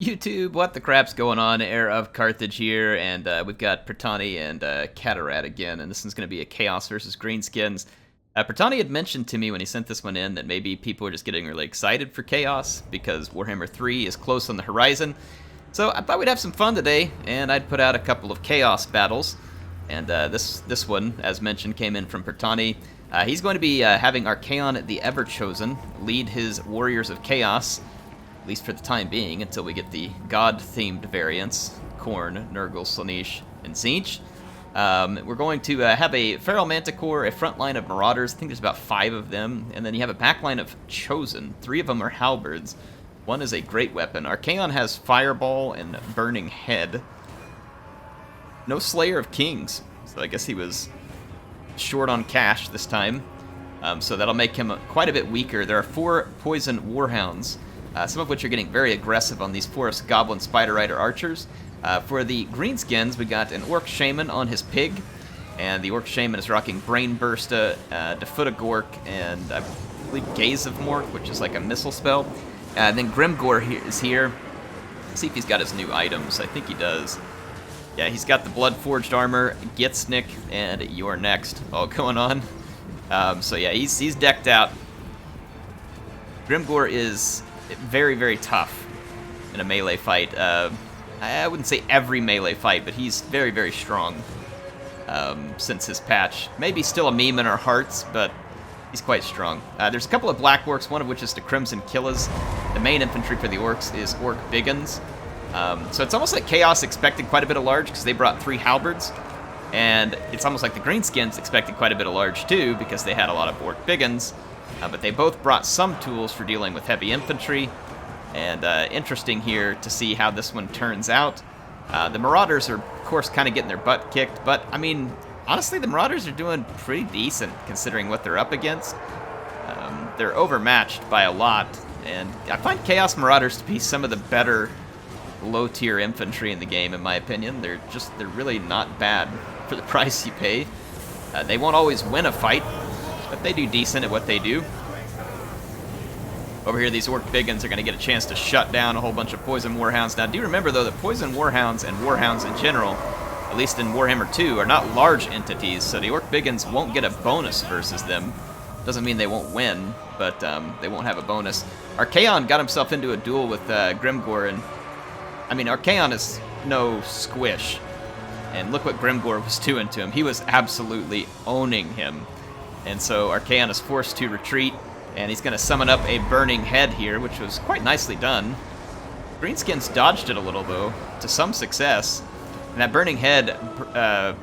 YouTube, what the crap's going on? HeirofCarthage here, and we've got Pertani and Catarat again, and this one's going to be a Chaos versus Greenskins. Pertani had mentioned to me when he sent this one in that maybe people are just getting really excited for Chaos because Warhammer 3 is close on the horizon. So I thought we'd have some fun today, and I'd put out a couple of Chaos battles. And this one, as mentioned, came in from Pertani. He's going to be having Dat Everchosen lead his Warriors of Chaos, at least for the time being, until we get the god-themed variants, Khorne, Nurgle, Slaanesh, and Tzeentch. We're going to have a Feral Manticore, a front line of Marauders, I think there's about 5 of them, and then you have a back line of Chosen. 3 of them are Halberds. One is a great weapon. Archaon has Fireball and Burning Head. No Slayer of Kings, so I guess he was short on cash this time, so that'll make him quite a bit weaker. There are 4 Poison Warhounds, some of which are getting very aggressive on these Forest Goblin Spider Rider Archers. For the Greenskins, we got an Orc Shaman on his pig, and the Orc Shaman is rocking Brain Bursta, Defoot Gork, and I believe Gaze of Mork, which is like a missile spell. Then Grimgor is here. Let's see if he's got his new items. I think he does. Yeah, he's got the Blood-Forged Armor, Gitsnick, and You're Next all going on. So yeah, he's decked out. Grimgor is very, very tough in a melee fight. I wouldn't say every melee fight, but he's very, very strong since his patch. Maybe still a meme in our hearts, but he's quite strong. There's a couple of Black Orcs, one of which is the Crimson Killas. The main infantry for the Orcs is Orc Biggins. So it's almost like Chaos expected quite a bit of large because they brought 3 Halberds. And it's almost like the Greenskins expected quite a bit of large too because they had a lot of Orc Biggins. But they both brought some tools for dealing with heavy infantry. And interesting here to see how this one turns out. The Marauders are, of course, kind of getting their butt kicked. But, I mean, honestly, the Marauders are doing pretty decent considering what they're up against. They're overmatched by a lot. And I find Chaos Marauders to be some of the better low-tier infantry in the game, in my opinion. They're really not bad for the price you pay. They won't always win a fight, but they do decent at what they do. Over here, these Orc Biggins are going to get a chance to shut down a whole bunch of Poison Warhounds. Now, do remember, though, that Poison Warhounds and Warhounds in general, at least in Warhammer 2, are not large entities, so the Orc Biggins won't get a bonus versus them. Doesn't mean they won't win, but they won't have a bonus. Archaon got himself into a duel with Grimgor, and I mean, Archaon is no squish. And look what Grimgor was doing to him. He was absolutely owning him. And so Archaon is forced to retreat, and he's going to summon up a Burning Head here, which was quite nicely done. Greenskins dodged it a little, though, to some success. And that Burning Head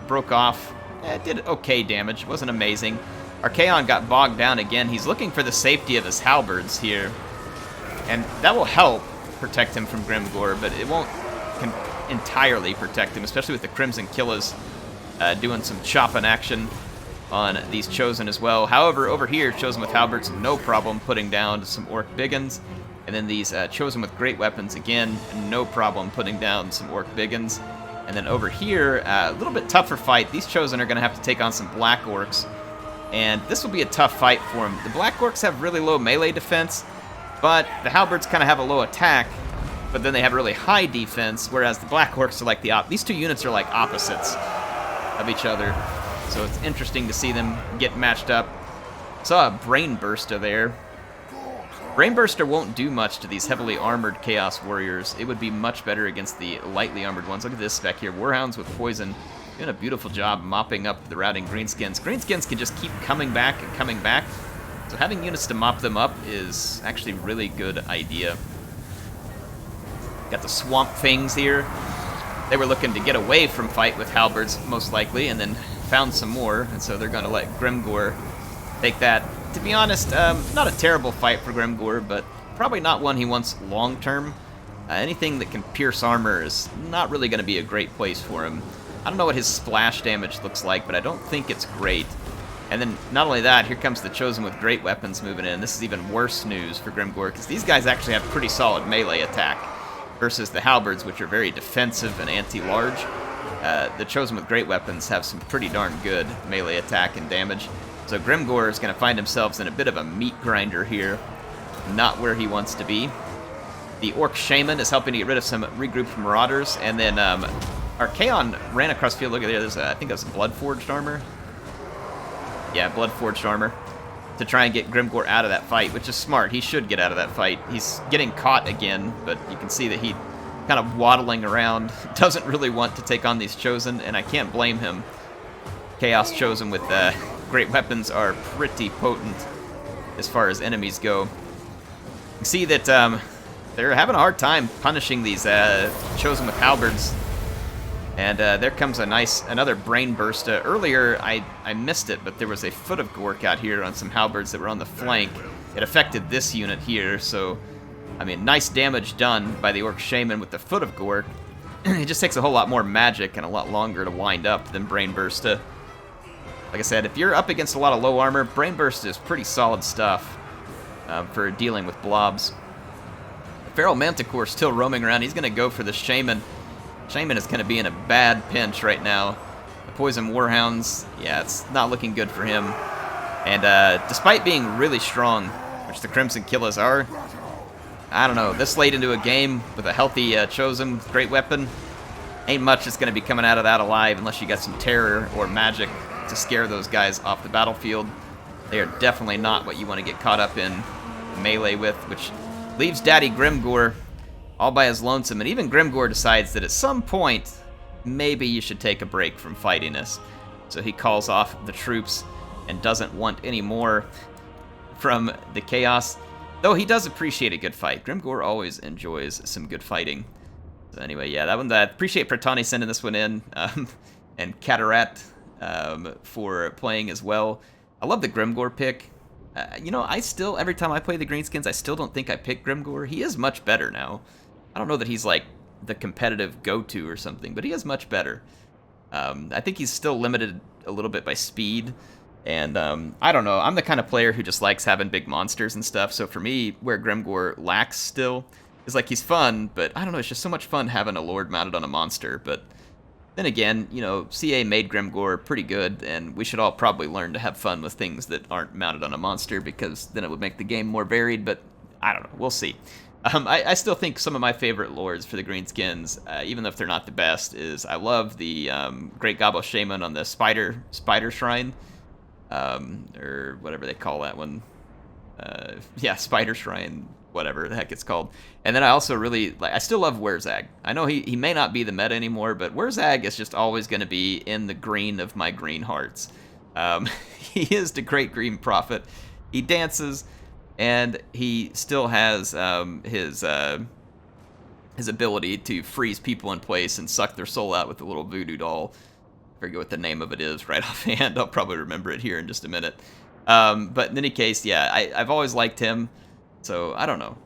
broke off. It did okay damage. It wasn't amazing. Archaon got bogged down again. He's looking for the safety of his Halberds here. And that will help protect him from Grimgor, but it won't entirely protect him, especially with the Crimson Killas doing some chopping action on these Chosen as well. However, over here, Chosen with Halberds, no problem putting down some Orc Biggins. And then these Chosen with Great Weapons, again, no problem putting down some Orc Biggins. And then over here, a little bit tougher fight. These Chosen are going to have to take on some Black Orcs. And this will be a tough fight for them. The Black Orcs have really low melee defense, but the Halberds kind of have a low attack, but then they have really high defense, whereas the Black Orcs are like these 2 units are like opposites of each other. So it's interesting to see them get matched up. Saw a Brain Burster there. Brain Burster won't do much to these heavily armored Chaos Warriors. It would be much better against the lightly armored ones. Look at this spec here. Warhounds with Poison doing a beautiful job mopping up the routing Greenskins. Greenskins can just keep coming back and coming back. So having units to mop them up is actually a really good idea. Got the Swamp Things here. They were looking to get away from fight with Halberds, most likely, and then found some more, and so they're going to let Grimgor take that. To be honest, not a terrible fight for Grimgor, but probably not one he wants long-term. Anything that can pierce armor is not really going to be a great place for him. I don't know what his splash damage looks like, but I don't think it's great. And then, not only that, here comes the Chosen with Great Weapons moving in. This is even worse news for Grimgor, because these guys actually have pretty solid melee attack versus the Halberds, which are very defensive and anti-large. The Chosen with Great Weapons have some pretty darn good melee attack and damage. So Grimgor is going to find himself in a bit of a meat grinder here. Not where he wants to be. The Orc Shaman is helping to get rid of some regrouped Marauders, and then Archaon ran across the field. Look at there, there's I think that's Bloodforged armor. Yeah, Bloodforged armor. To try and get Grimgor out of that fight, which is smart. He should get out of that fight. He's getting caught again, but you can see that he kind of waddling around, doesn't really want to take on these Chosen, and I can't blame him. Chaos Chosen with great weapons are pretty potent as far as enemies go. You can see that they're having a hard time punishing these Chosen with halberds. And there comes another brain burst. Earlier, I missed it, but there was a foot of Gork out here on some halberds that were on the flank. It affected this unit here, so, I mean, nice damage done by the Orc Shaman with the foot of Gork. It just takes a whole lot more magic and a lot longer to wind up than Brain Burst. Like I said, if you're up against a lot of low armor, Brain Burst is pretty solid stuff for dealing with blobs. The Feral Manticore still roaming around. He's going to go for the Shaman. Shaman is going to be in a bad pinch right now. The Poison Warhounds, yeah, it's not looking good for him. And despite being really strong, which the Crimson Killers are, I don't know, this late into a game with a healthy Chosen great weapon, ain't much that's going to be coming out of that alive unless you got some terror or magic to scare those guys off the battlefield. They are definitely not what you want to get caught up in melee with, which leaves Daddy Grimgor all by his lonesome, and even Grimgor decides that at some point, maybe you should take a break from fighting this. So he calls off the troops and doesn't want any more from the chaos, though he does appreciate a good fight. Grimgor always enjoys some good fighting. So anyway, yeah, that one, I appreciate Pratani sending this one in, and Catarat for playing as well. I love the Grimgor pick. You know, I still, every time I play the Greenskins, I still don't think I pick Grimgor. He is much better now. I don't know that he's like the competitive go-to or something, but he is much better. I think he's still limited a little bit by speed, and I don't know. I'm the kind of player who just likes having big monsters and stuff, so for me, where Grimgor lacks still is like he's fun, but I don't know, it's just so much fun having a Lord mounted on a monster, but then again, you know, CA made Grimgor pretty good, and we should all probably learn to have fun with things that aren't mounted on a monster, because then it would make the game more varied, but I don't know, we'll see. I still think some of my favorite lords for the Greenskins, even if they're not the best, is I love the Great Gobbo Shaman on the Spider Shrine, or whatever they call that one. Yeah, Spider Shrine, whatever the heck it's called. And then I also really, I still love Werzag. I know he may not be the meta anymore, but Werzag is just always going to be in the green of my green hearts. He is the great green prophet. He dances, and he still has his ability to freeze people in place and suck their soul out with a little voodoo doll. I forget what the name of it is right offhand. I'll probably remember it here in just a minute. But in any case, yeah, I've always liked him, so I don't know.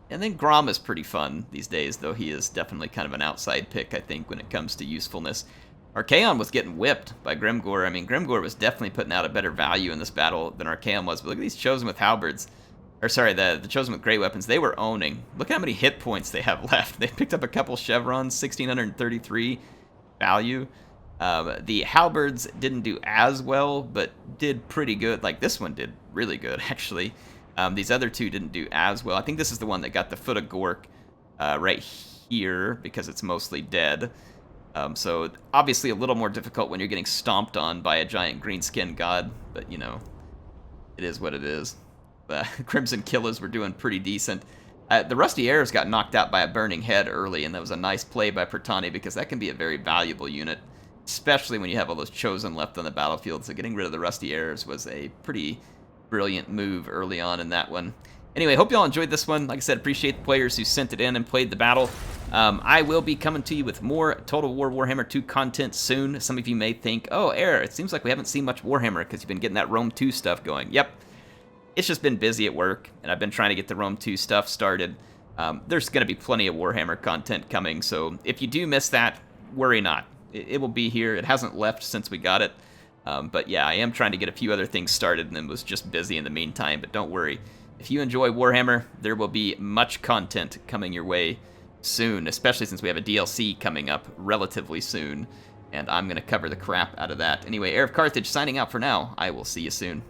And then Grom is pretty fun these days, though he is definitely kind of an outside pick, I think, when it comes to usefulness. Archaon was getting whipped by Grimgor. I mean, Grimgor was definitely putting out a better value in this battle than Archaon was, but look at these Chosen with halberds. Or sorry, the Chosen with great weapons. They were owning. Look at how many hit points they have left. They picked up a couple chevrons, 1,633 value. The halberds didn't do as well, but did pretty good. Like, this one did really good, actually. These other two didn't do as well. I think this is the one that got the foot of Gork right here, because it's mostly dead. So, obviously a little more difficult when you're getting stomped on by a giant green-skinned god, but, you know, it is what it is. The Crimson Killers were doing pretty decent. The Rusty Arrows got knocked out by a Burning Head early, and that was a nice play by Pratani, because that can be a very valuable unit, especially when you have all those Chosen left on the battlefield, so getting rid of the Rusty Arrows was a pretty brilliant move early on in that one. Anyway, hope y'all enjoyed this one. Like I said, appreciate the players who sent it in and played the battle. I will be coming to you with more Total War Warhammer 2 content soon. Some of you may think, oh, Air, it seems like we haven't seen much Warhammer because you've been getting that Rome 2 stuff going. Yep, it's just been busy at work, and I've been trying to get the Rome 2 stuff started. There's going to be plenty of Warhammer content coming, so if you do miss that, worry not. It will be here. It hasn't left since we got it. But yeah, I am trying to get a few other things started and then was just busy in the meantime, but don't worry. If you enjoy Warhammer, there will be much content coming your way soon, especially since we have a DLC coming up relatively soon, and I'm going to cover the crap out of that. Anyway, HeirofCarthage signing out for now. I will see you soon.